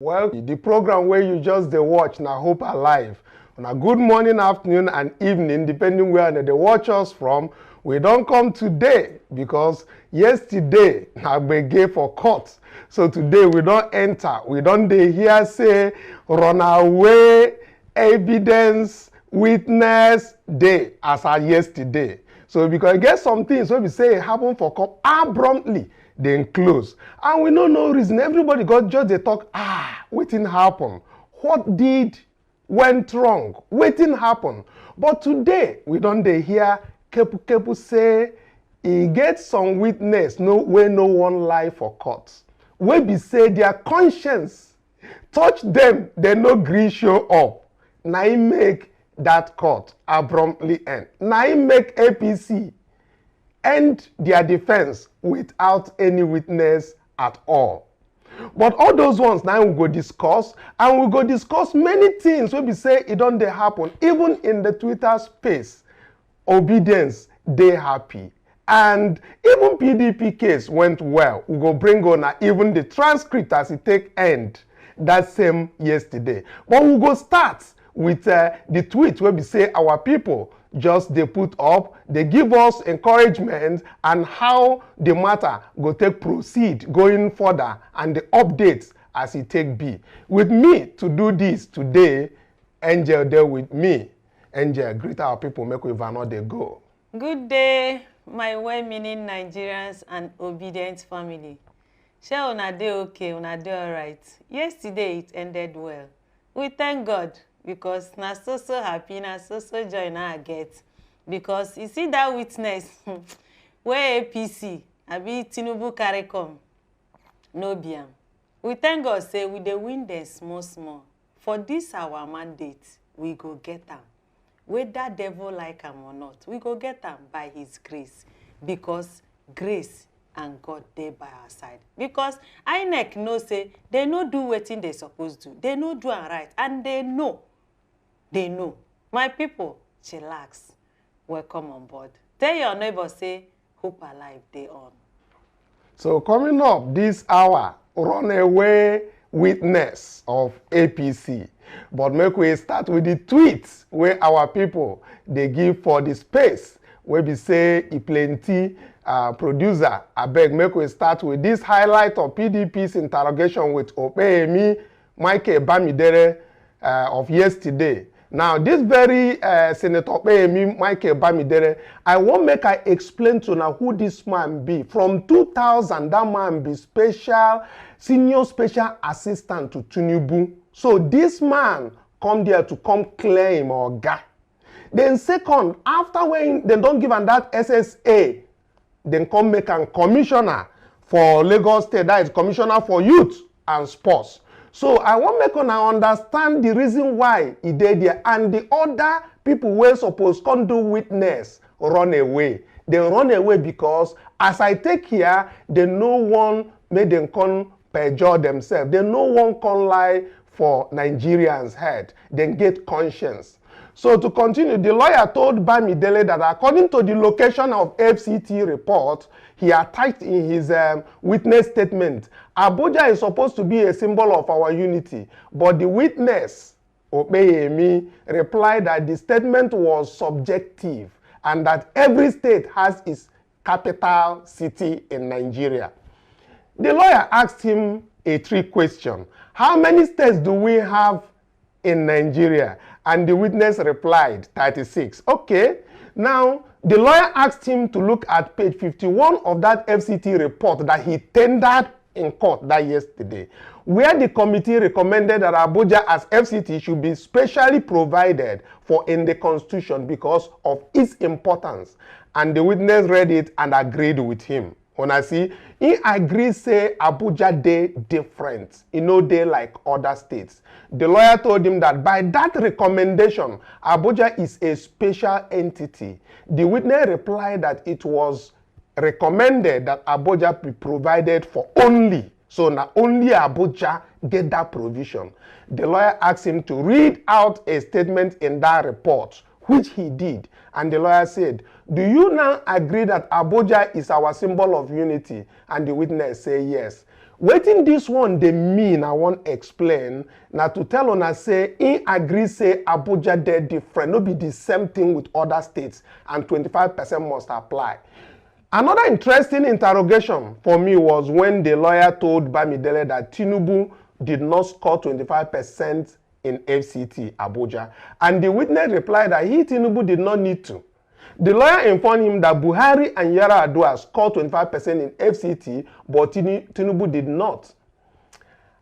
Well, the program where you just watch now Hope Alive. On a good morning, afternoon, and evening, depending where they watch us from. We don't come today because yesterday I began for court. So today we don't enter. We don't hear say runaway evidence witness day as our yesterday. So because I get some things when we say it happen for court abruptly, then close. And we know no reason. Everybody got just they talk, wetin happen? What did went wrong? Wetin happen? But today, we don't hear Kepu say he gets some witness where no one lie for court. Where be say their conscience touch them, they no gree show up. Now he make that court abruptly end. Now he make APC end their defense without any witness at all. But all those ones now we go discuss, and we go discuss many things wey be say it don't dey happen. Even in the Twitter space, obedience dey happy. And even PDP case went well. We go bring on even the transcript as it take end that same yesterday. But we go start with the tweet where we say our people just they put up, they give us encouragement and how the matter go take proceed going further and the updates as it take be. With me to do this today, Angel there with me. Angel, greet our people, make we another go. Good day, my well-meaning Nigerians and obedient family. Shall una dey okay, una dey alright. Yesterday it ended well. We thank God. Because na so happy, na so joy na I get. Because you see that witness where APC, abi Tinubu carry come, no be am. We thank God say we dey win them small. For this our mandate, we go get am. Whether devil like am or not, we go get am by his grace. Because grace and God dey by our side. Because INEC know say they no do wetin they supposed to. They no do am right, and they know. They know. My people, chillax. Welcome on board. Tell your neighbor, say, Hope Alive, they on. So coming up this hour, runaway witness of APC. But make we start with the tweets where our people, they give for the space. Where we say, plenty producer. I beg, make we start with this highlight of PDP's interrogation with Opeyemi Michael Bamidele of yesterday. Now, this very Senator Opeyemi Michael Bamidele, I want make I explain to now who this man be. From 2000, that man be senior special assistant to Tinubu. So this man come there to come claim or guy. Then second, after when they don't give him that SSA, then come make a commissioner for Lagos State, that is commissioner for youth and sports. So I want make una understand the reason why he did there, and the other people were supposed to do witness run away. They run away because as I take here, they no one made them come perjure themselves. They no one can lie for Nigerians' head. They get conscience. So to continue, the lawyer told Bamidele that according to the location of FCT report, he attached in his witness statement, Abuja is supposed to be a symbol of our unity. But the witness, Opeyemi, replied that the statement was subjective and that every state has its capital city in Nigeria. The lawyer asked him a trick question. How many states do we have in Nigeria? And the witness replied, 36. Okay. Now, the lawyer asked him to look at page 51 of that FCT report that he tendered in court that yesterday, where the committee recommended that Abuja as FCT should be specially provided for in the constitution because of its importance. And the witness read it and agreed with him. When I see, he agreed say Abuja dey different, no dey like other states. The lawyer told him that by that recommendation, Abuja is a special entity. The witness replied that it was recommended that Abuja be provided for only. So now only Abuja get that provision. The lawyer asked him to read out a statement in that report, which he did. And the lawyer said, do you now agree that Abuja is our symbol of unity? And the witness said yes. Wetin this one they mean, I want explain. Now to tell on us say, in agree say Abuja they different, no be the same thing with other states, and 25% must apply. Another interesting interrogation for me was when the lawyer told Bamidele that Tinubu did not score 25% in FCT Abuja. And the witness replied that Tinubu did not need to. The lawyer informed him that Buhari and Yar'Adua scored 25% in FCT, but Tinubu did not.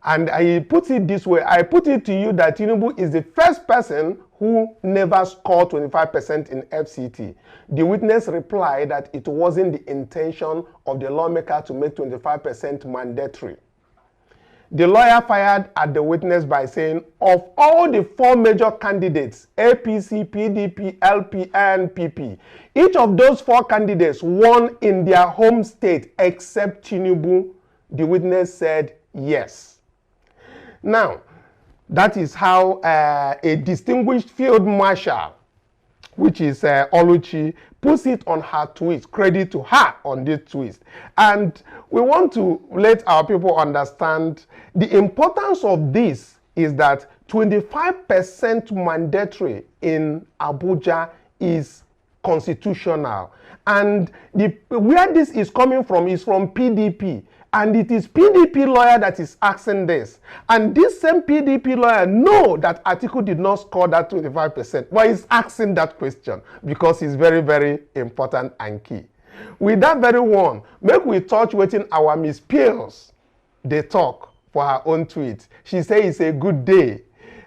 And I put it this way, I put it to you that Tinubu is the first person who never scored 25% in FCT. The witness replied that it wasn't the intention of the lawmaker to make 25% mandatory. The lawyer fired at the witness by saying, of all the 4 major candidates, APC, PDP, LP, and PP, each of those 4 candidates won in their home state except Tinubu. The witness said yes. Now, that is how a distinguished field marshal, which is Oluchi, puts it on her tweet. Credit to her on this tweet. And we want to let our people understand the importance of this is that 25% mandatory in Abuja is constitutional. And where this is coming from is from PDP. And it is PDP lawyer that is asking this. And this same PDP lawyer know that Atiku did not score that 25%. But he's asking that question because it's very, very important and key. With that very one, make we touch waiting our Miss Pills. They talk for her own tweet. She says it's a good day.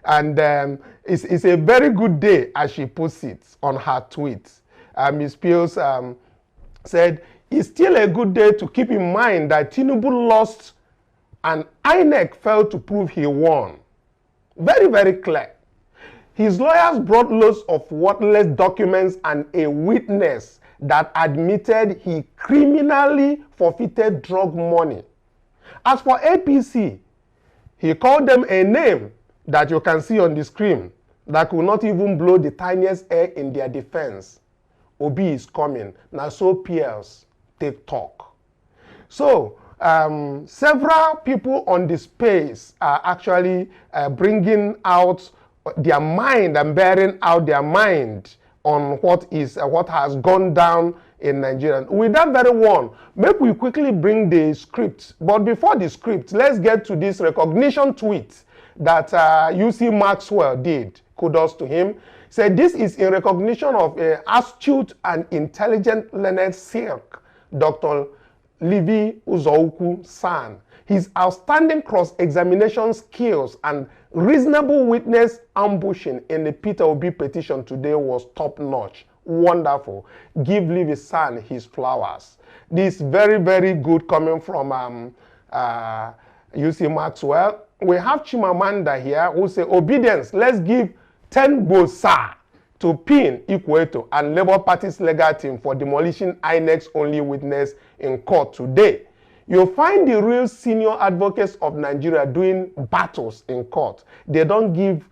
And it's a very good day as she puts it on her tweet. Miss Pills said, it's still a good day to keep in mind that Tinubu lost and INEC failed to prove he won. Very, very clear. His lawyers brought loads of worthless documents and a witness that admitted he criminally forfeited drug money. As for APC, he called them a name that you can see on the screen that could not even blow the tiniest air in their defense. Obi is coming. Now so PLs take talk. So several people on the space are actually bringing out their mind and bearing out their mind on what has gone down in Nigeria. With that very one, maybe we quickly bring the script. But before the script, let's get to this recognition tweet that UC Maxwell did. Kudos to him. Said this is in recognition of an astute and intelligent learned silk, Dr. Livy Uzouku San. His outstanding cross-examination skills and reasonable witness ambushing in the Peter Obi petition today was top-notch. Wonderful. Give Livy San his flowers. This very, very good coming from UC Maxwell. We have Chimamanda here who say, obedience, let's give 10 bosa to pin Ikweto and Labour Party's legal team for demolishing INEC's only witness in court today. You'll find the real senior advocates of Nigeria doing battles in court. They don't live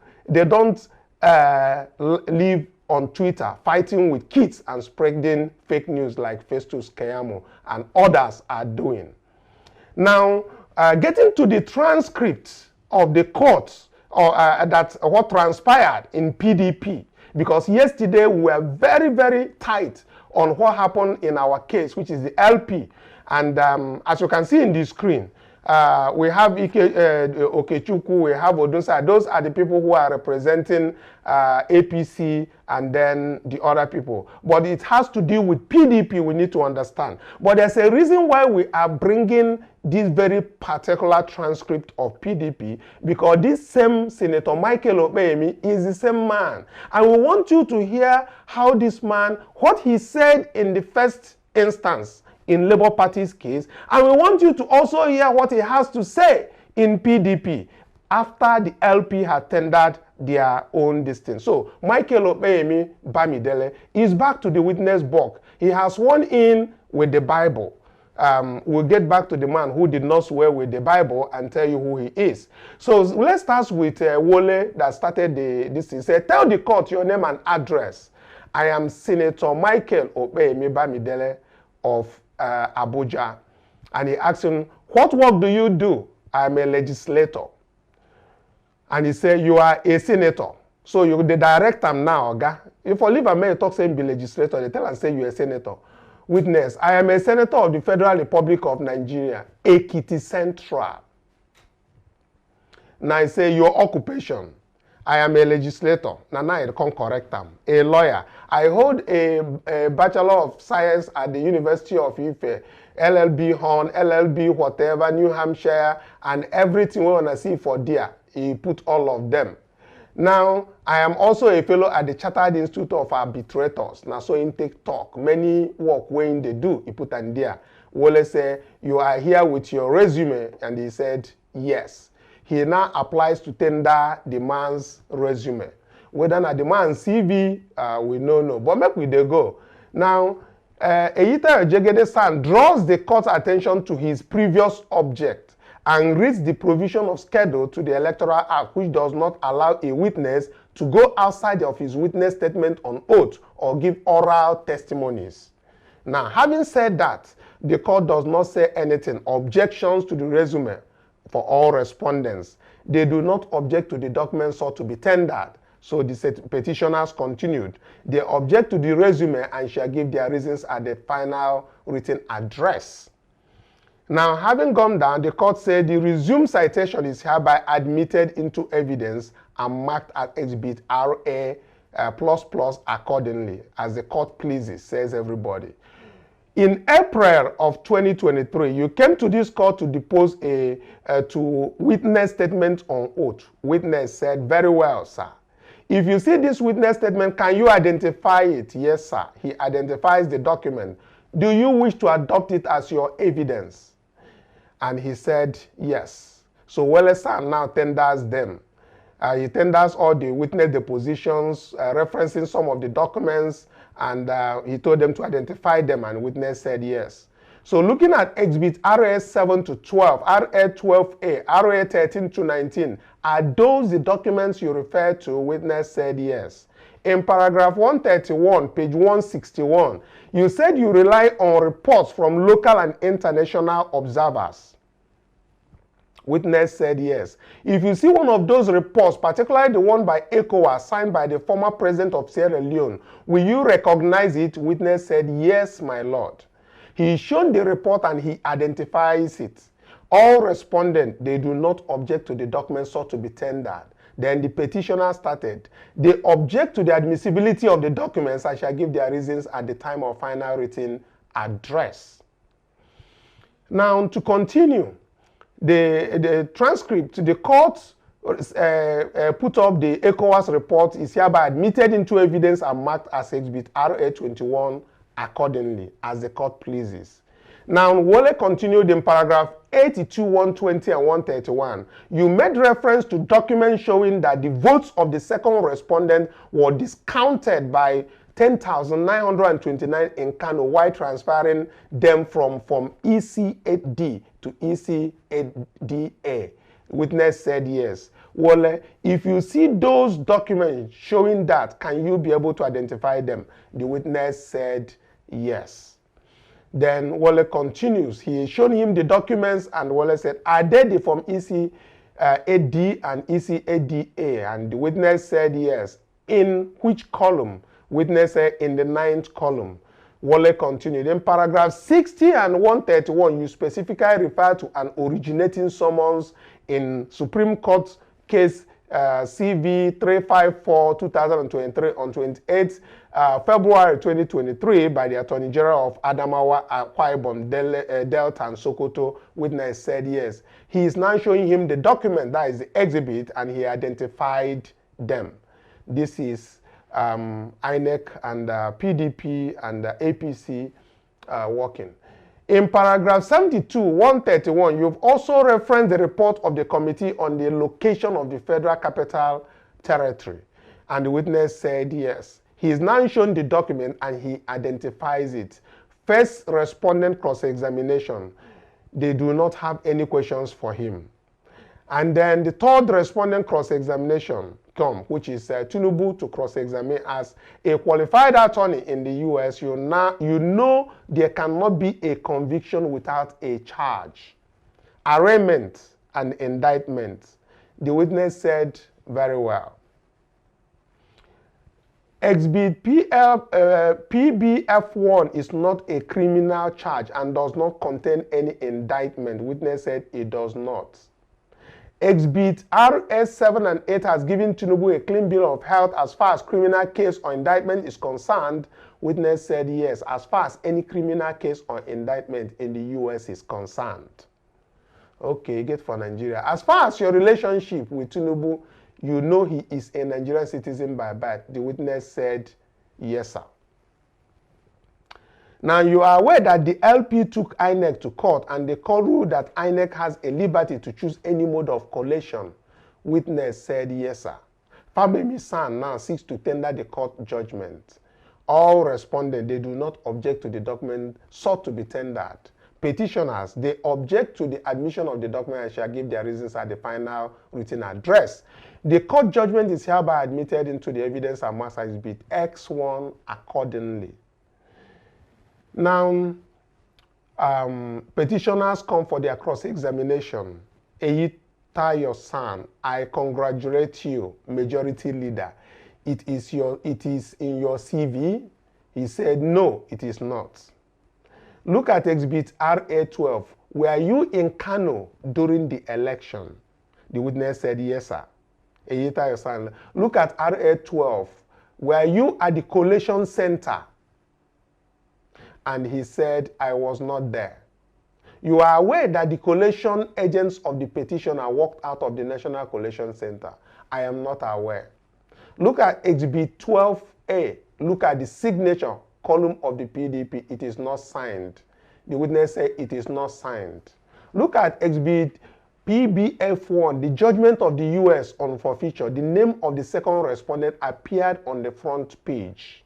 on Twitter fighting with kids and spreading fake news like Festus Keyamo and others are doing. Now, getting to the transcript of the court, that's what transpired in PDP, because yesterday we were very, very tight on what happened in our case, which is the LP. And as you can see in the screen, we have Okechukwu, we have Odunsa. Those are the people who are representing APC and then the other people. But it has to do with PDP, we need to understand. But there's a reason why we are bringing this very particular transcript of PDP, because this same Senator Michael Obeyemi is the same man. And we want you to hear how this man, what he said in the first instance, in Labour Party's case, and we want you to also hear what he has to say in PDP after the LP had tendered their own distance. So Michael Obeyemi Bamidele is back to the witness box. He has sworn in with the Bible. We'll get back to the man who did not swear with the Bible and tell you who he is. So let's start with Wole that started this. He said, tell the court your name and address. I am Senator Michael Obeyemi Bamidele of Abuja. And he asked him, What work do you do? I'm a legislator. And he said, you are a senator. So you the direct him now, oga. If I leave a man talk saying be legislator, they tell and say you're a senator. Witness, I am a senator of the Federal Republic of Nigeria, Ekiti Central. Now I say your occupation. I am a legislator. Now I come correct them. A lawyer. I hold a Bachelor of Science at the University of Ife, LLB Horn, LLB whatever, New Hampshire, and everything we want to see for there. He put all of them. Now, I am also a fellow at the Chartered Institute of Arbitrators. Now, so in take talk. Many work when they do, he put in there. Wole say, you are here with your resume. And he said, yes. He now applies to tender the man's resume. Whether not the man's CV, we know. But make we dey go. Now, Eyita Ejegede San draws the court's attention to his previous object and reads the provision of schedule to the Electoral Act, which does not allow a witness to go outside of his witness statement on oath or give oral testimonies. Now, having said that, the court does not say anything. Objections to the resume for all respondents. They do not object to the documents sought to be tendered. So the petitioners continued. They object to the resume and shall give their reasons at the final written address. Now, having gone down, the court said the resumed citation is hereby admitted into evidence and marked as exhibit RA++ accordingly, as the court pleases, says everybody. In April of 2023, you came to this court to depose to witness statement on oath. Witness said, very well, sir. If you see this witness statement, can you identify it? Yes, sir. He identifies the document. Do you wish to adopt it as your evidence? And he said, yes. So Wele-san now tenders them. He tenders all the witness depositions, referencing some of the documents, and he told them to identify them, and witness said yes. So looking at exhibit RA 7 to 12, RA 12A, RA 13 to 19, are those the documents you refer to? Witness said yes. In paragraph 131, page 161, you said you rely on reports from local and international observers. Witness said yes. If you see one of those reports, particularly the one by ECOWAS signed by the former president of Sierra Leone, will you recognize it? Witness said yes, my lord. He showed the report and he identifies it. All respondents, they do not object to the documents sought to be tendered. Then the petitioner started. They object to the admissibility of the documents. I shall give their reasons at the time of final written address. Now, to continue, the transcript, the court put up the ECOWAS report is hereby admitted into evidence and marked as exhibit RA 21 accordingly, as the court pleases. Now, Wole continued in paragraph 82, 120, and 131. You made reference to documents showing that the votes of the second respondent were discounted by 10,929 in Kanu while transferring them from EC8D to EC8DA. Witness said yes. Wole, if you see those documents showing that, can you be able to identify them? The witness said yes. Then Wole continues. He showed him the documents and Wole said, are they from EC8D and EC8DA? And the witness said yes. In which column? Witness said in the 9th column. Wole continued. In paragraph 60 and 131, you specifically refer to an originating summons in Supreme Court case CV 354-2023 on 28 February 2023 by the Attorney General of Adamawa, Akwa Ibom, Delta, and Sokoto. Witness said yes. He is now showing him the document that is the exhibit, and he identified them. This is INEC and PDP and APC working. In paragraph 72, 131, you've also referenced the report of the committee on the location of the Federal Capital Territory. And the witness said yes. He is now shown the document and he identifies it. First respondent cross-examination. They do not have any questions for him. And then the third respondent cross-examination which is Tinubu to cross-examine as a qualified attorney in the U.S. You know there cannot be a conviction without a charge. arraignment and indictment. The witness said very well. Exhibit PBF1 is not a criminal charge and does not contain any indictment. Witness said it does not. Exhibit RS7 and 8 has given Tinubu a clean bill of health as far as criminal case or indictment is concerned. Witness said yes, as far as any criminal case or indictment in the US is concerned. Okay, get for Nigeria. As far as your relationship with Tinubu, you know he is a Nigerian citizen by birth. The witness said, yes, sir. Now, you are aware that the LP took INEC to court and the court ruled that INEC has a liberty to choose any mode of collation. Witness said, yes, sir. Fabemi San now seeks to tender the court judgment. All respondents, they do not object to the document sought to be tendered. Petitioners, they object to the admission of the document and shall give their reasons at the final written address. The court judgment is hereby admitted into the evidence and mass exhibit X1 accordingly. Now, petitioners come for their cross-examination. Eyitayo San, I congratulate you, majority leader. It is in your CV. He said, no, it is not. Look at exhibit RA12. Were you in Kanu during the election? The witness said, yes, sir. Look at RA12. Were you at the collation center? And he said, I was not there. You are aware that the collation agents of the petitioner walked out of the National Collation Center. I am not aware. Look at exhibit 12A. Look at the signature column of the PDP. It is not signed. The witness said it is not signed. Look at exhibit PBF1, the judgment of the US on forfeiture. The name of the second respondent appeared on the front page.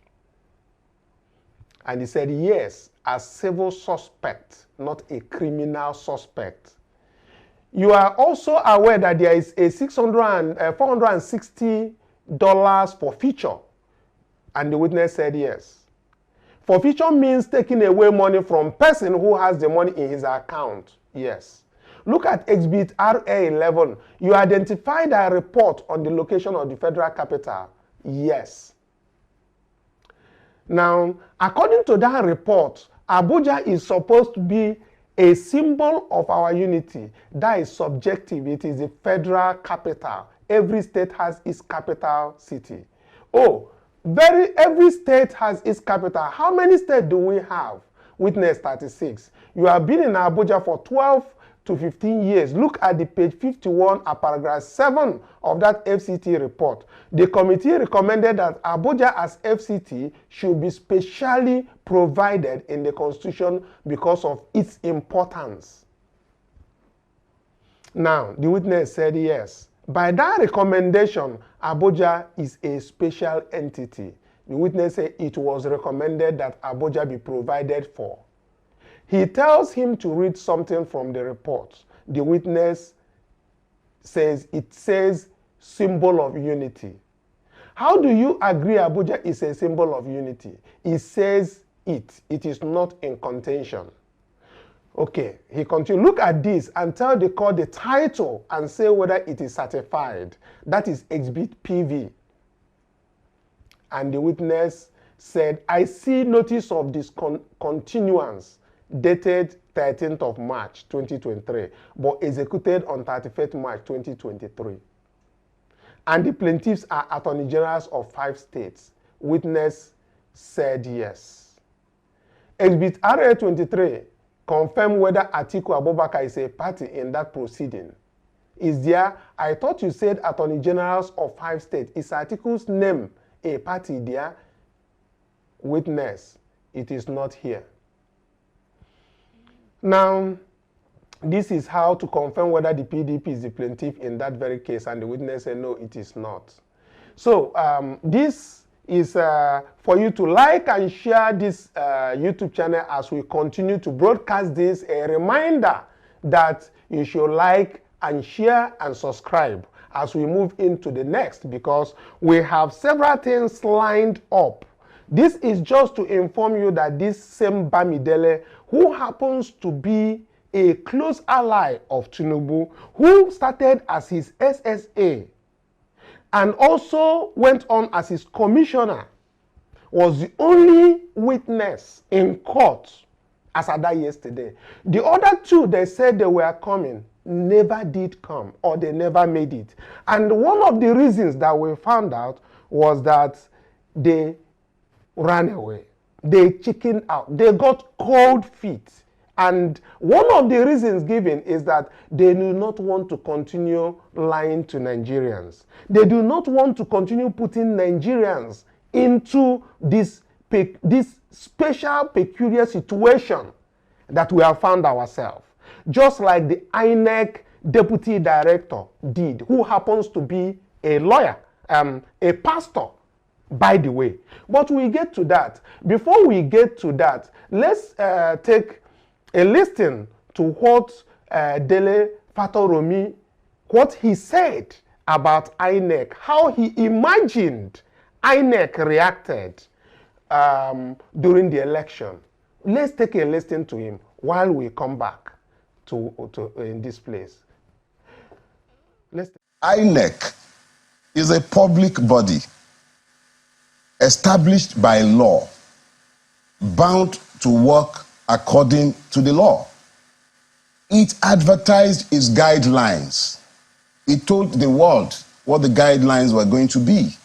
And he said, yes, a civil suspect, not a criminal suspect. You are also aware that there is a $460 forfeiture. And the witness said, yes. Forfeiture means taking away money from person who has the money in his account. Yes. Look at exhibit RA11. You identified a report on the location of the federal capital. Yes. Now, according to that report, Abuja is supposed to be a symbol of our unity. That is subjective. It is the federal capital. Every state has its capital city. Oh, every state has its capital. How many states do we have? Witness 36. You have been in Abuja for 12 to 15 years. Look at the page 51 at paragraph 7 of that FCT report. The committee recommended that Abuja as FCT should be specially provided in the Constitution because of its importance. Now, the witness said yes. By that recommendation, Abuja is a special entity. The witness said it was recommended that Abuja be provided for. He tells him to read something from the report. The witness says, it says symbol of unity. How do you agree Abuja is a symbol of unity? It says it is not in contention. Okay, he continues. Look at this and tell the court the title and say whether it is certified. That is exhibit PV. And the witness said, I see notice of discontinuance dated 13th of March 2023, but executed on 31st March 2023. And the plaintiffs are attorney generals of 5 states. Witness said yes. Exhibit RA23 confirm whether Atiku Abubakar is a party in that proceeding. Is there? I thought you said attorney generals of 5 states. Is Atiku's name a party there? Witness, it is not here. Now, this is how to confirm whether the PDP is the plaintiff in that very case, and the witness said, no, it is not. So, this is for you to like and share this YouTube channel as we continue to broadcast this. A reminder that you should like and share and subscribe as we move into the next, because we have several things lined up. This is just to inform you that this same Bamidele, who happens to be a close ally of Tinubu, who started as his SSA and also went on as his commissioner, was the only witness in court as at that yesterday. The other two, they said they were coming, never did come, or they never made it. And one of the reasons that we found out was that they ran away. They chickened out. They got cold feet. And one of the reasons given is that they do not want to continue lying to Nigerians. They do not want to continue putting Nigerians into this special, peculiar situation that we have found ourselves. Just like the INEC deputy director did, who happens to be a lawyer, a pastor, by the way. But we get to that. Before we get to that, let's take a listen to what Dele Fatoromi, what he said about INEC, how he imagined INEC reacted during the election. Let's take a listen to him while we come back to in this place. INEC is a public body established by law, bound to work according to the law. It advertised its guidelines. It told the world what the guidelines were going to be.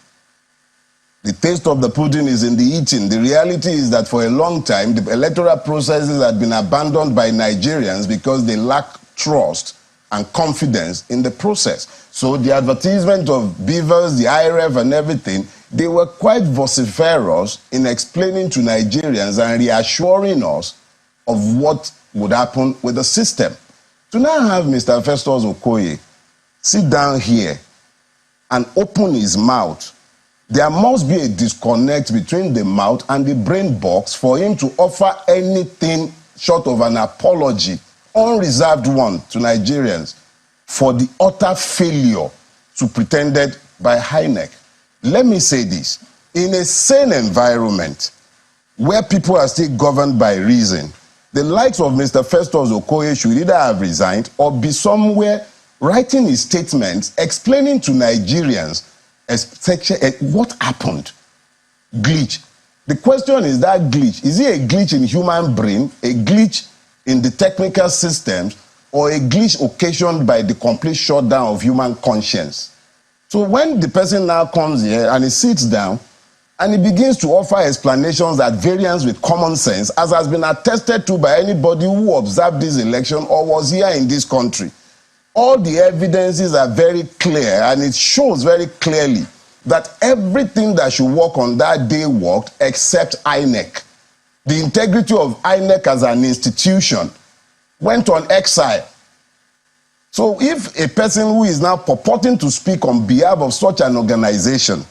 The taste of the pudding is in the eating. The reality is that for a long time, the electoral processes had been abandoned by Nigerians because they lack trust and confidence in the process. So the advertisement of beavers, the IRF and everything, they were quite vociferous in explaining to Nigerians and reassuring us of what would happen with the system. To now have Mr. Festus Okoye sit down here and open his mouth, there must be a disconnect between the mouth and the brain box for him to offer anything short of an apology, unreserved one, to Nigerians for the utter failure to pretended by INEC. Let me say this. In a sane environment where people are still governed by reason, the likes of Mr. Festus Okoye should either have resigned or be somewhere writing his statements explaining to Nigerians what happened. Glitch. The question is, that glitch, is it a glitch in human brain, a glitch in the technical systems, or a glitch occasioned by the complete shutdown of human conscience? So when the person now comes here and he sits down and he begins to offer explanations at variance with common sense, as has been attested to by anybody who observed this election or was here in this country, all the evidences are very clear, and it shows very clearly that everything that should work on that day worked except INEC. The integrity of INEC as an institution went on exile. So if a person who is now purporting to speak on behalf of such an organization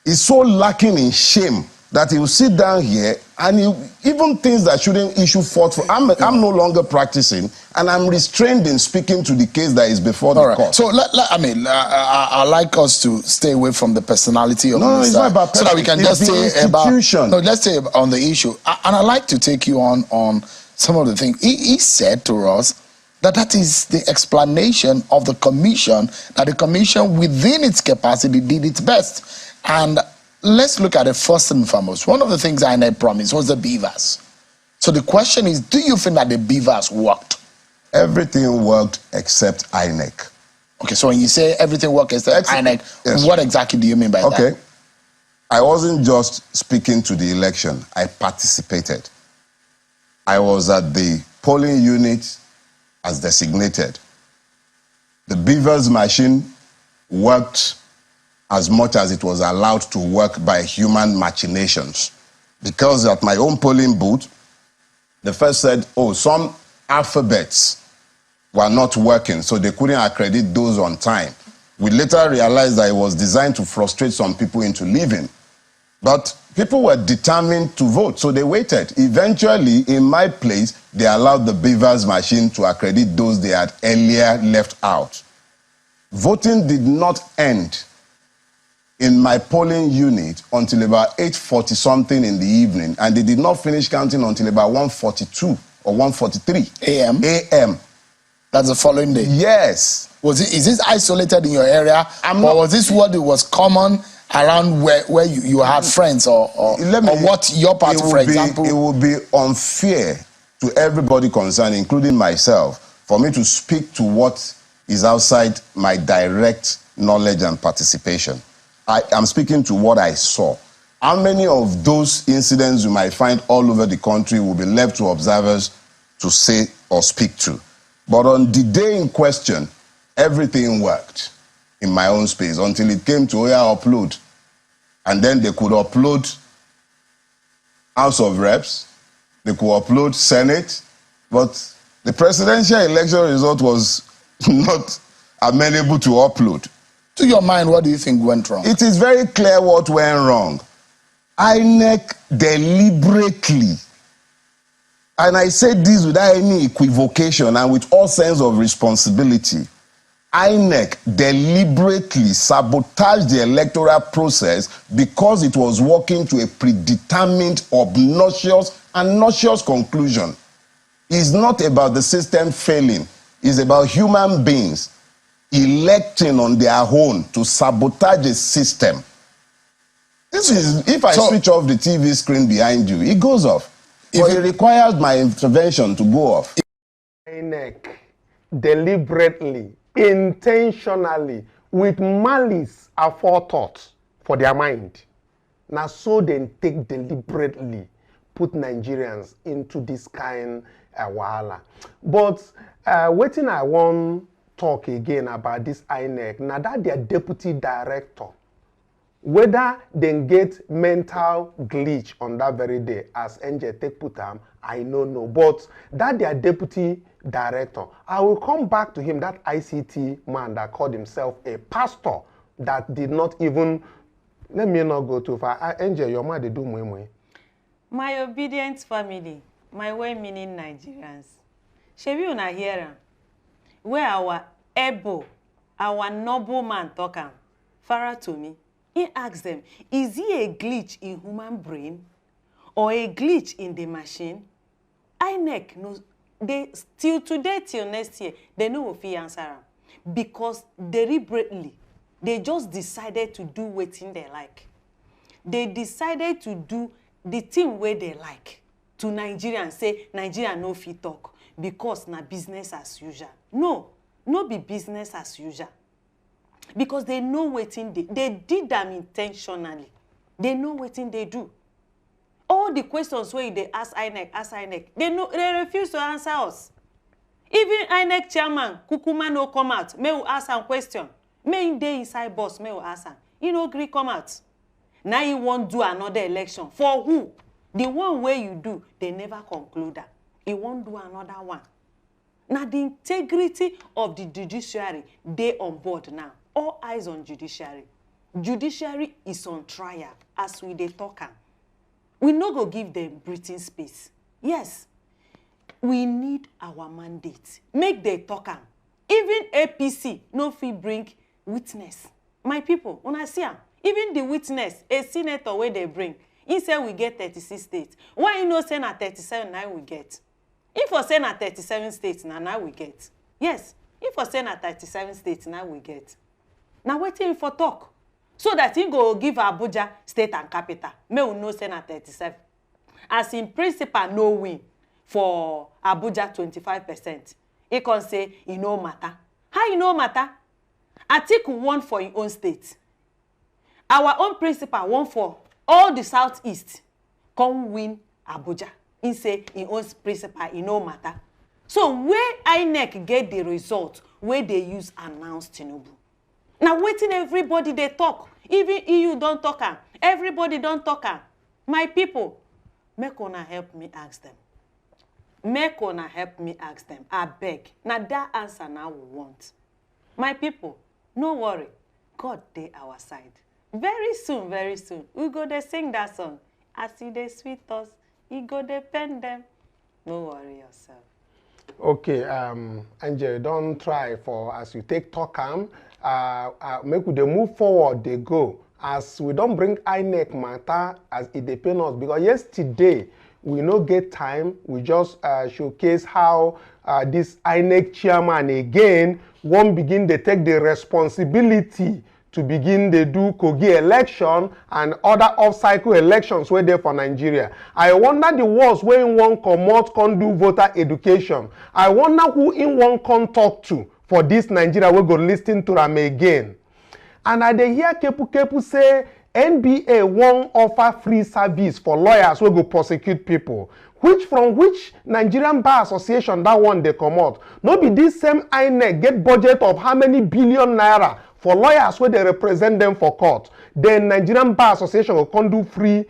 is so lacking in shame that he will sit down here and even things that shouldn't issue forth for, I'm no longer practicing, and I'm restrained in speaking to the case that is before the court. So I like us to stay away from the personality of Mr. It's not about so that we can just say about let's stay on the issue. And I'd like to take you on some of the things he said to us, that is the explanation of the commission, that the commission within its capacity did its best. And let's look at it first and foremost. One of the things INEC promised was the beavers. So the question is, do you think that the beavers worked? Everything worked except INEC. Okay, so when you say everything worked except INEC, yes, what exactly do you mean by that? Okay. I wasn't just speaking to the election. I participated. I was at the polling unit as designated. The beavers machine worked as much as it was allowed to work by human machinations. Because at my own polling booth, the first said, oh, some alphabets were not working, so they couldn't accredit those on time. We later realized that it was designed to frustrate some people into leaving. But people were determined to vote, so they waited. Eventually, in my place, they allowed the beavers machine to accredit those they had earlier left out. Voting did not end in my polling unit until about 8:40 something in the evening, and they did not finish counting until about 1:42 or 1:43 a.m. a.m. That's the following day. Yes. Is this isolated in your area, or was this what it was common around where you have friends, or what your party, for example? It would be unfair to everybody concerned, including myself, for me to speak to what is outside my direct knowledge and participation. I'm speaking to what I saw. How many of those incidents you might find all over the country will be left to observers to say or speak to? But on the day in question, everything worked in my own space until it came to upload. And then they could upload House of Reps, they could upload Senate, but the presidential election result was not amenable to upload. To your mind, what do you think went wrong? It is very clear what went wrong. INEC deliberately, and I say this without any equivocation and with all sense of responsibility, INEC deliberately sabotaged the electoral process because it was working to a predetermined, obnoxious, and nauseous conclusion. It's not about the system failing. It's about human beings electing on their own to sabotage the system. This is, if I switch off the TV screen behind you, it goes off. But it requires my intervention to go off. INEC deliberately, intentionally, with malice aforethought for their mind. Now, so they take deliberately put Nigerians into this kind of wahala. But waiting, I want talk again about this INEC. Now that their deputy director, whether they get mental glitch on that very day, as NJ take put them, I don't know. But that their deputy director, I will come back to him, that ICT man that called himself a pastor, that did not even, let me not go too far. NJ, your man, they do mwe. My obedient family, my well-meaning Nigerians, shebi una hear am? Where our able, our noble man talk am, Farah to me, he asked them, is he a glitch in human brain or a glitch in the machine? INEC knows, they still today till next year, they know if he answer am. Because deliberately, they just decided to do what they like. They decided to do the thing where they like. To Nigerians say, Nigeria no fit talk because na business as usual. No be business as usual. Because they know what they did them intentionally. They know what they do. All the questions where they ask INEC, they refuse to answer us. Even INEC chairman, Kukuma no come out, may we ask some question. May they inside boss, may we ask him. He no agree come out. Now you won't do another election. For who? The one where you do, they never conclude that. He won't do another one. Now the integrity of the judiciary, they on board now. All eyes on judiciary. Judiciary is on trial as we they talk. We no go give them breathing space. Yes, we need our mandate. Make they talk. Even APC no fit bring witness. My people, when I see them, even the witness, a senator where they bring, he said we get 36 states. Why you no say na 37 now we get? If we say na 37 states now we get. Yes, if we say na 37 states now we get. Now waiting for talk. So that he go give Abuja state and capital. May we no say na 37. As in principle no win for Abuja 25%. He can say it no matter. How you no matter? Article 1 for your own state. Our own principal won for all the southeast come win Abuja. He say in own principal it no matter. So where INEC get the result where they use announce Tinubu. Now waiting everybody they talk. Even EU don't talk am. Everybody don't talk am. My people, make una help me ask them. Make una help me ask them. I beg. Now that answer now we want. My people, no worry. God dey our side. Very soon, we go dey sing that song. As they sweet us, he go dey pen them. No worry yourself. Okay, Angel, don't try for as you take talk make we dey move forward, they go. As we don't bring INEC matter as it depends us, because yesterday we no get time. We just showcase how this INEC chairman again won't begin to take the responsibility to begin to do Kogi election and other off-cycle elections where they for Nigeria. I wonder the words where in one come out can do voter education. I wonder who in one can talk to for this Nigeria we go listen to them again. And I dey hear Kepu say NBA won't offer free service for lawyers who go prosecute people. From which Nigerian Bar Association that one they come out. No be this same INEC get budget of how many billion naira for lawyers where they represent them for court. Then Nigerian Bar Association will come do free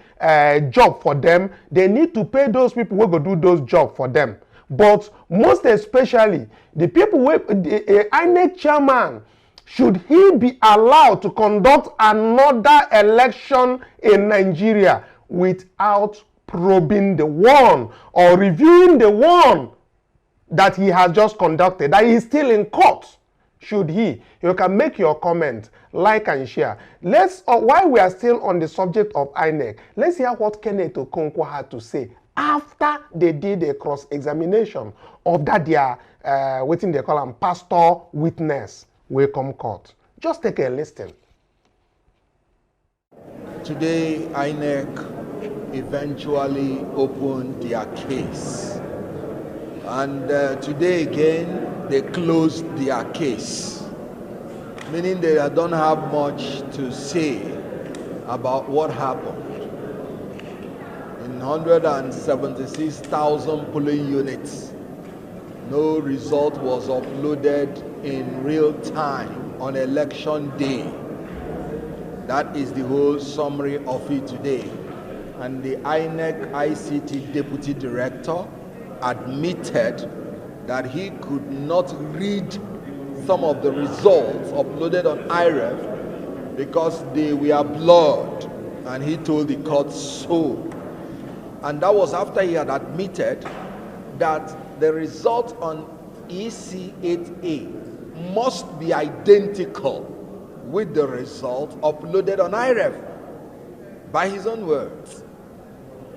job for them. They need to pay those people who go do those jobs for them. But most especially, the people with the INEC chairman, should he be allowed to conduct another election in Nigeria without probing the one or reviewing the one that he has just conducted, that he is still in court? Should he? You can make your comment, like and share. Let's, while we are still on the subject of INEC, let's hear what Kenneth Okonkwo had to say after they did a cross-examination of that their, what they call them, pastor witness will come court. Just take a listen. Today, INEC eventually opened their case. And today again, they closed their case, meaning they don't have much to say about what happened. In 176,000 polling units, no result was uploaded in real time on election day. That is the whole summary of it today. And the INEC ICT Deputy Director admitted that he could not read some of the results uploaded on IREF because they were blurred, and he told the court so. And that was after he had admitted that the result on EC8A must be identical with the result uploaded on IREF, by his own words.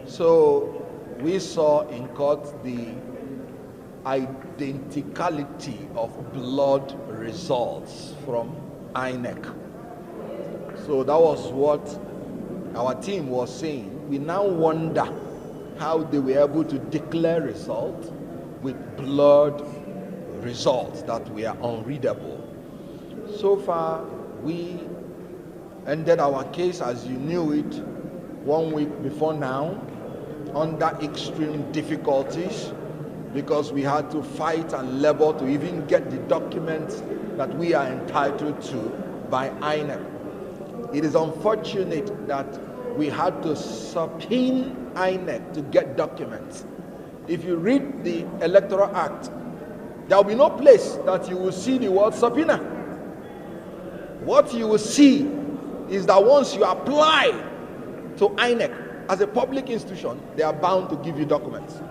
So we saw in court the identicality of blood results from INEC. So that was what our team was saying. We now wonder how they were able to declare results with blood results that were unreadable. So far, we ended our case, as you knew it, 1 week before now, under extreme difficulties, because we had to fight and labor to even get the documents that we are entitled to by INEC. It is unfortunate that we had to subpoena INEC to get documents. If you read the Electoral Act, there will be no place that you will see the word subpoena. What you will see is that once you apply to INEC as a public institution, they are bound to give you documents.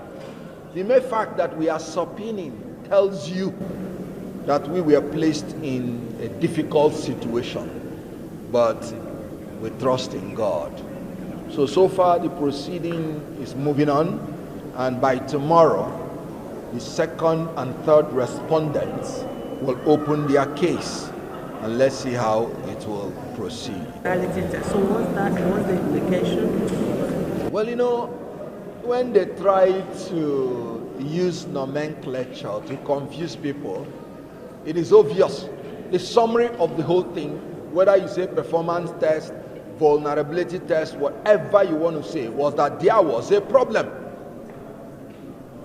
The mere fact that we are subpoenaing tells you that we were placed in a difficult situation, but we trust in God. So far the proceeding is moving on, and by tomorrow, the second and third respondents will open their case, and let's see how it will proceed. So what's the implication? Well, you know, when they try to use nomenclature to confuse people, it is obvious. The summary of the whole thing, whether you say performance test, vulnerability test, whatever you want to say, was that there was a problem.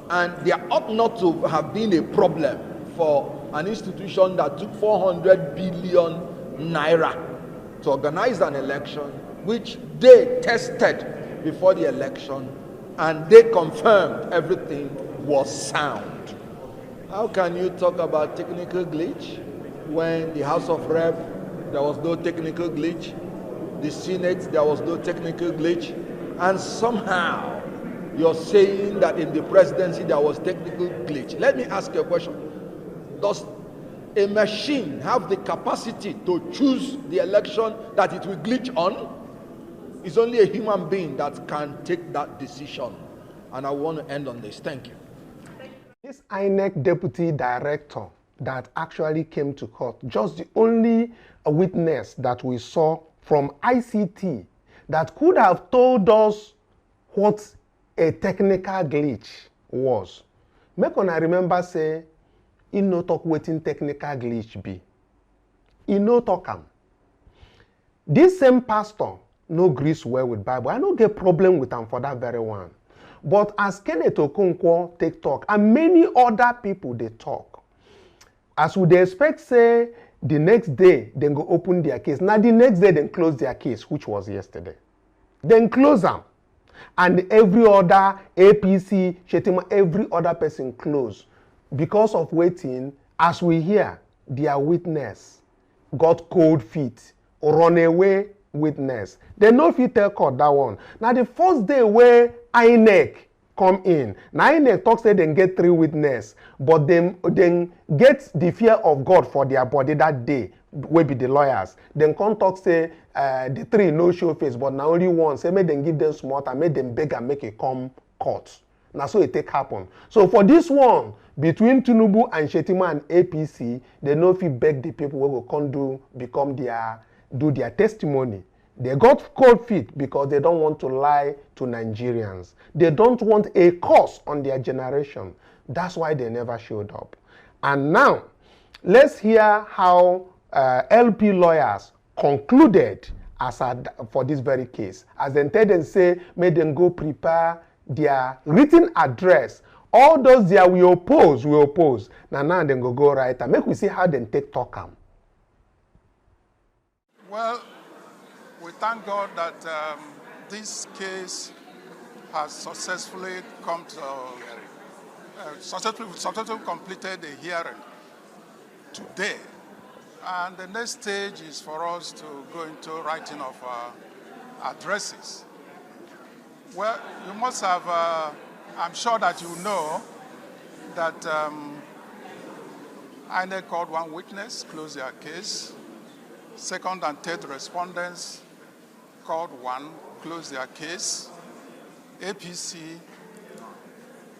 And there ought not to have been a problem for an institution that took 400 billion naira to organize an election, which they tested before the election, and they confirmed everything was sound. How can you talk about technical glitch when the House of Rep, there was no technical glitch, the Senate, there was no technical glitch, and somehow you're saying that in the presidency there was technical glitch? Let me ask you a question. Does a machine have the capacity to choose the election that it will glitch on? It's only a human being that can take that decision. And I want to end on this. Thank you. This INEC deputy director that actually came to court, just the only witness that we saw from ICT that could have told us what a technical glitch was. Make una remember say, he no talk wetin technical glitch be. He no talk am. This same pastor no grease well with Bible. I no get problem with am for that very one. But as Kenneth Okonkwo take talk, and many other people they talk, as we dey expect say the next day they go open their case. Now the next day they close their case, which was yesterday. Then close them. And every other APC, Shettima, every other person close. Because of waiting, as we hear, their witness got cold feet, runaway witness. They no fit tell court that one. Now the first day where INEC come in, now INEC talk say they get 3 witness, but then get the fear of God for their body that day, wey be the lawyers. Then come talk say the 3 no show face, but now only one. Say make them give them smart and make them beg and make it come court. Now so it take happen. So for this one, between Tinubu and Shettima and APC, they no fit beg the people who go come do their testimony. They got cold feet because they don't want to lie to Nigerians. They don't want a curse on their generation. That's why they never showed up. And now, let's hear how LP lawyers concluded for this very case. As they tell them say, make them go prepare their written address. All those there we oppose. Now they go write and make we see how they take talk am. Well, we thank God that this case has successfully come to successfully completed the hearing today. And the next stage is for us to go into writing of addresses. Well, you must have, I'm sure that you know that INEC called 1 witness, closed their case. 2nd and 3rd respondents called 1, closed their case. APC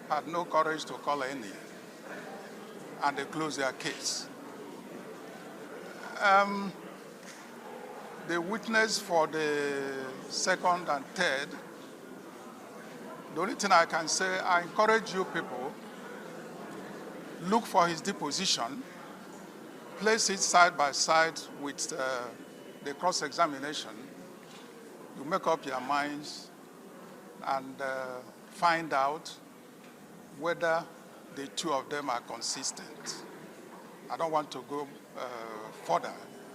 had no courage to call any, and they closed their case. The witness for the 2nd and 3rd, the only thing I can say, I encourage you people, look for his deposition, place it side by side with the cross-examination. You make up your minds and find out whether the 2 of them are consistent. I don't want to go further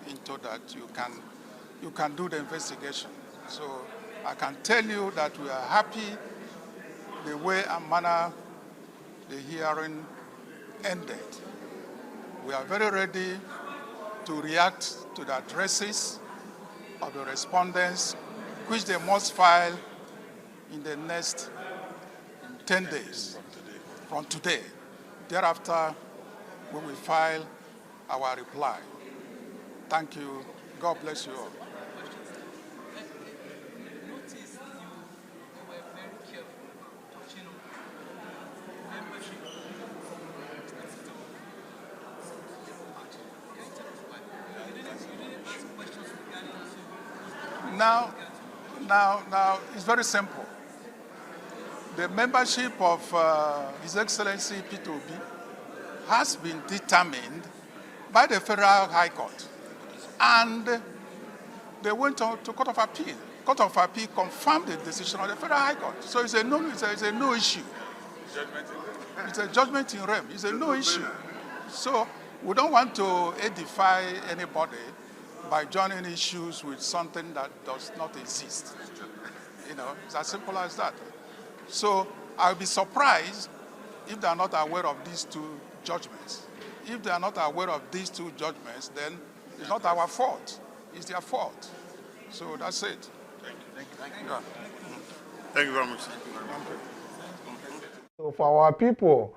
into that. You can do the investigation. So I can tell you that we are happy the way and manner the hearing ended. We are very ready to react to the addresses of the respondents, which they must file in the next 10 days from today. Thereafter, we will file our reply. Thank you. God bless you all. Now, it's very simple. The membership of His Excellency P2B has been determined by the Federal High Court. And they went on to Court of Appeal. Court of Appeal confirmed the decision of the Federal High Court. So it's a no issue. It's a judgment in rem. It's a no issue. So we don't want to edify anybody by joining issues with something that does not exist. You know, it's as simple as that. So I'll be surprised if they are not aware of these 2 judgments. If they are not aware of these 2 judgments, then it's not our fault. It's their fault. So that's it. Thank you very much. So for our people,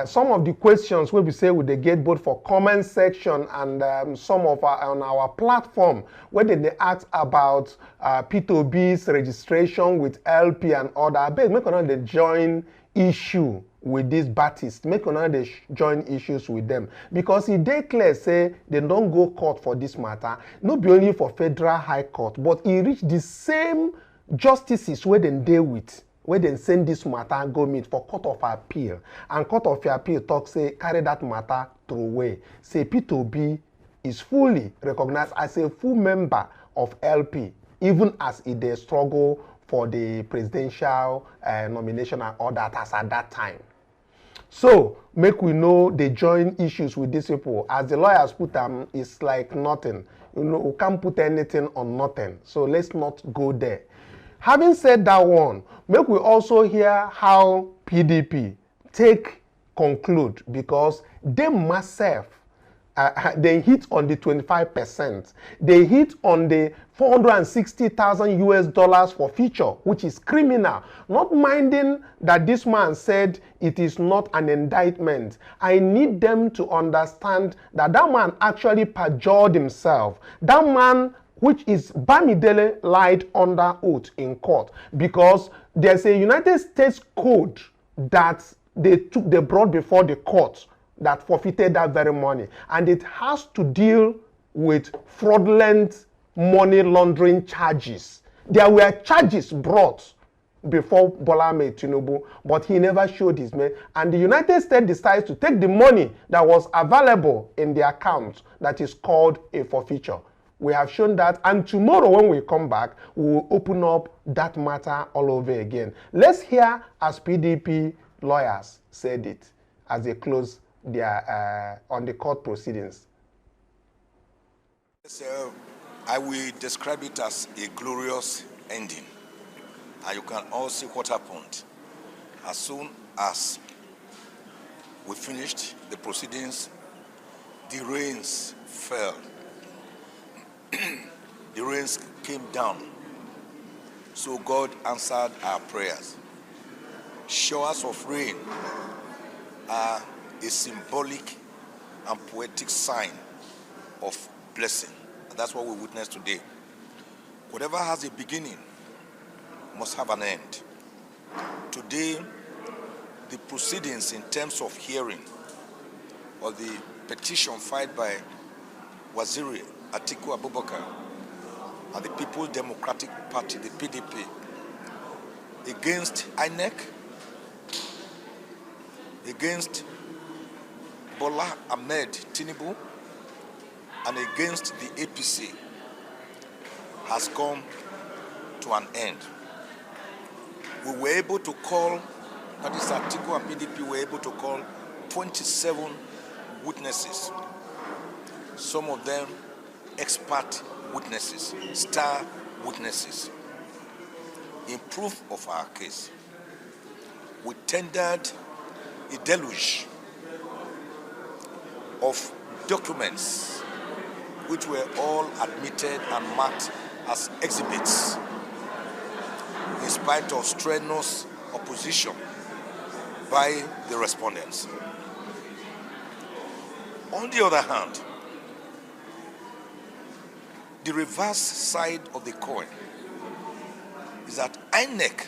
some of the questions wey be say we dey get both for comment section and some of on our platform wey dem dey ask about P2B's registration with LP and other. Abeg make una dey join issue with this Baptist, make una dey join issues with them, because e dey clear say dem don go court for this matter, no be only for Federal High Court, but e reach the same justices wey dem dey with, wey dem send this matter go meet for Court of Appeal, and Court of Appeal talk say carry that matter throway, say P2B is fully recognized as a full member of LP, even as e dey struggle for the presidential nomination and all that as at that time. So make we know they join issues with these people. As the lawyers put them, it's like nothing. You know, we can't put anything on nothing. So let's not go there. Having said that one, make we also hear how PDP take conclude, because they myself, they hit on the 25%. They hit on the $460,000 US for feature, which is criminal. Not minding that this man said it is not an indictment. I need them to understand that that man actually perjured himself. That man, which is Bamidele, lied under oath in court, because there's a United States code that they brought before the court that forfeited that very money, and it has to deal with fraudulent money laundering charges. There were charges brought before Bola made Tinubu, but he never showed his name, and the United States decides to take the money that was available in the account that is called a forfeiture. We have shown that, and tomorrow when we come back, we will open up that matter all over again. Let's hear as PDP lawyers said it as they close their on the court proceedings. So I will describe it as a glorious ending, and you can all see what happened. As soon as we finished the proceedings, the rains fell. The rains came down. So God answered our prayers. Showers of rain are a symbolic and poetic sign of blessing. And that's what we witness today. Whatever has a beginning must have an end. Today, the proceedings in terms of hearing or the petition filed by Waziri Atiku Abubakar and the People's Democratic Party, the PDP, against INEC, against Bola Ahmed Tinubu, and against the APC has come to an end. We were able to call, that is Atiku and PDP were able to call 27 witnesses, some of them expert witnesses, star witnesses. In proof of our case, we tendered a deluge of documents which were all admitted and marked as exhibits in spite of strenuous opposition by the respondents. On the other hand, the reverse side of the coin is that INEC,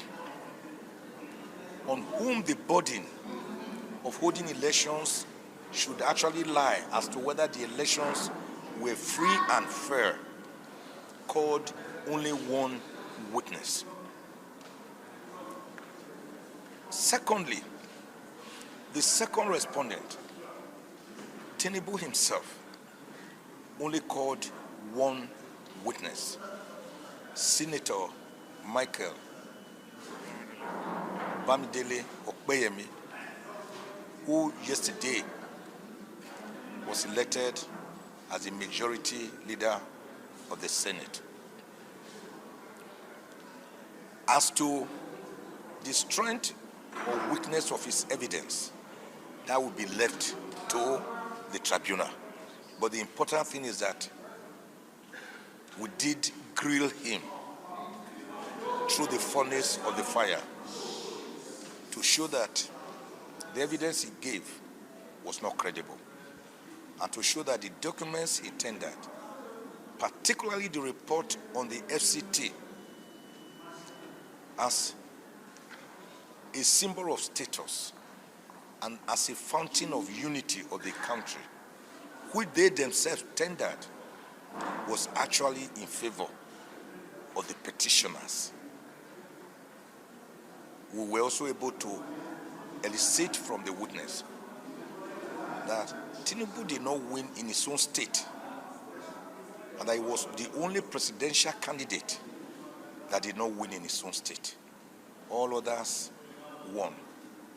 on whom the burden of holding elections should actually lie as to whether the elections were free and fair, called only one witness. Secondly, the second respondent, Tinubu himself, only called one witness, Senator Michael Bamidele Okpeyemi, who yesterday was elected as the majority leader of the Senate. As to the strength or weakness of his evidence, that will be left to the tribunal. But the important thing is that we did grill him through the furnace of the fire to show that the evidence he gave was not credible. And to show that the documents he tendered, particularly the report on the FCT, as a symbol of status and as a fountain of unity of the country, which they themselves tendered, was actually in favor of the petitioners. We were also able to elicit from the witness that Tinubu did not win in his own state, and that he was the only presidential candidate that did not win in his own state. All others won.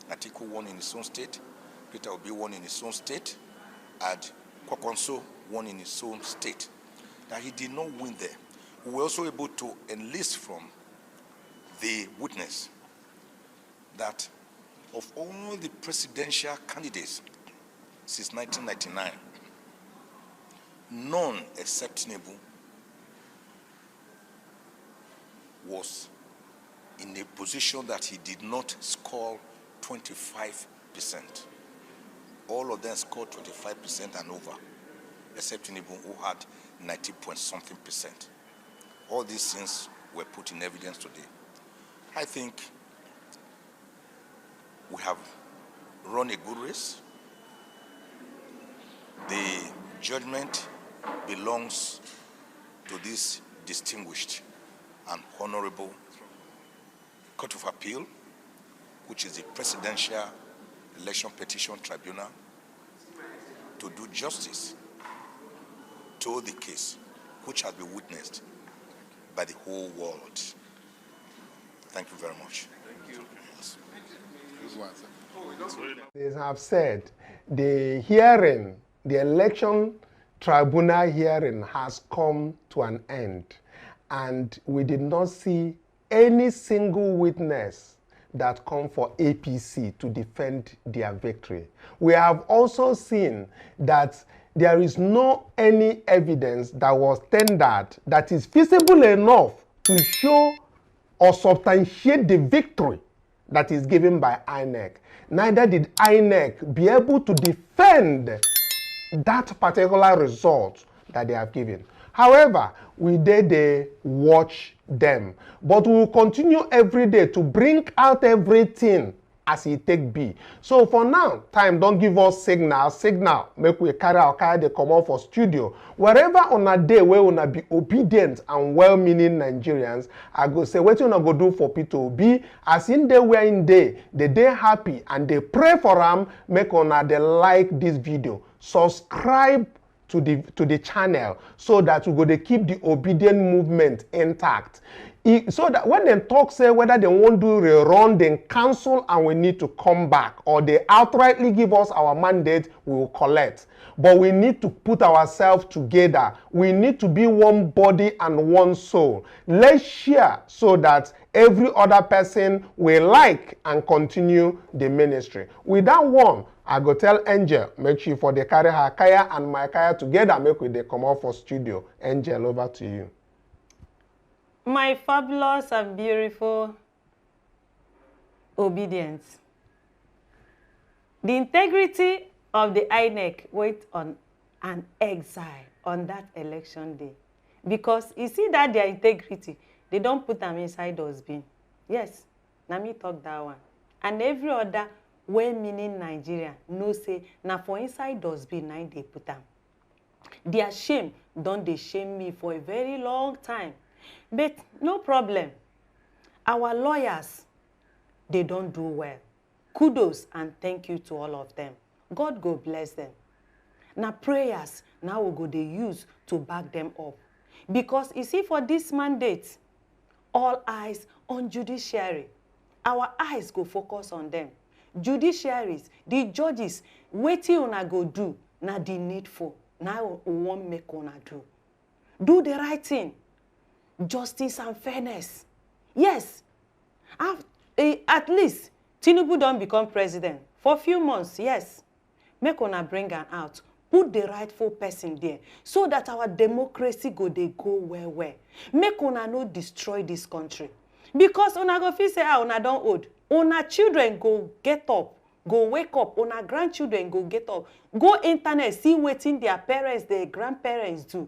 Atiku won in his own state, Peter Obi won in his own state, and Kwankwaso won in his own state. That he did not win there. We were also able to enlist from the witness that of all the presidential candidates since 1999, none except Tinubu was in a position that he did not score 25%. All of them scored 25% and over, except Tinubu, who had 90-point-something%. All these things were put in evidence today. I think we have run a good race. The judgment belongs to this distinguished and honorable Court of Appeal, which is the Presidential Election Petition Tribunal, to do justice to the case, which has been witnessed by the whole world. Thank you very much. Thank you. They have said the hearing, the election tribunal hearing has come to an end, and we did not see any single witness that come for APC to defend their victory. We have also seen that there is no any evidence that was tendered that is feasible enough to show or substantiate the victory that is given by INEC. Neither did INEC be able to defend that particular result that they have given. However, we did watch them, but we will continue every day to bring out everything as it take be. So for now, time don't give us signal, make we carry our car, they come out for studio. Wherever on a day where we wanna be obedient and well-meaning Nigerians, I go say, what you wanna go do for Peter Obi, as in they were in day, they happy and they pray for them, make una they like this video. Subscribe to the channel so that we go to keep the obedient movement intact. So that when they talk, say whether they won't do a run, then cancel and we need to come back, or they outrightly give us our mandate, we will collect. But we need to put ourselves together. We need to be one body and one soul. Let's share so that every other person will like and continue the ministry. With that one, I go tell Angel, make sure for the carry her kaya and my kaya together, make we they come out for studio. Angel, over to you. My fabulous and beautiful obedience. The integrity of the INEC wait on an exile on that election day. Because you see that their integrity, they don't put them inside dustbin. Yes, now me talk that one. And every other well-meaning Nigeria know say, now for inside dustbin, now they put them. Their shame, don't they shame me for a very long time. But no problem. Our lawyers, they don't do well. Kudos and thank you to all of them. God go bless them. Now prayers, now we go they use to back them up. Because you see for this mandate, all eyes on judiciary. Our eyes go focus on them. Judiciaries, the judges, waiting on a go do, now the needful. Now we won't make on a do. Do the right thing. Justice and fairness. Yes. At least, Tinubu don't become president. For a few months, yes. Make una bring her out. Put the rightful person there. So that our democracy they go well. Make una no destroy this country. Because una go feel say, una don't old. Una children go get up. go wake up, una grandchildren go get up, go internet, see wetin their parents, their grandparents do.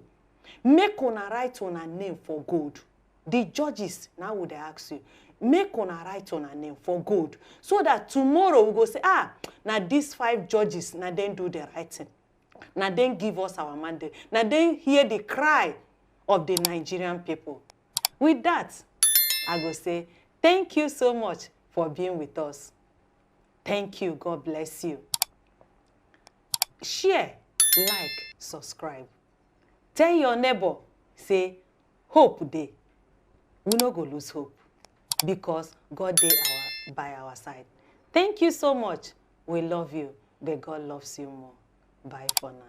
Make una write una name for gold. The judges, now would they ask you, make una write una name for gold. So that tomorrow we go say, now these 5 judges, now then do the writing. Now then give us our mandate. Now then hear the cry of the Nigerian people. With that, I go say, thank you so much for being with us. Thank you. God bless you. Share, like, subscribe. Tell your neighbor, say, hope dey. We no go lose hope because God dey by our side. Thank you so much. We love you, but God loves you more. Bye for now.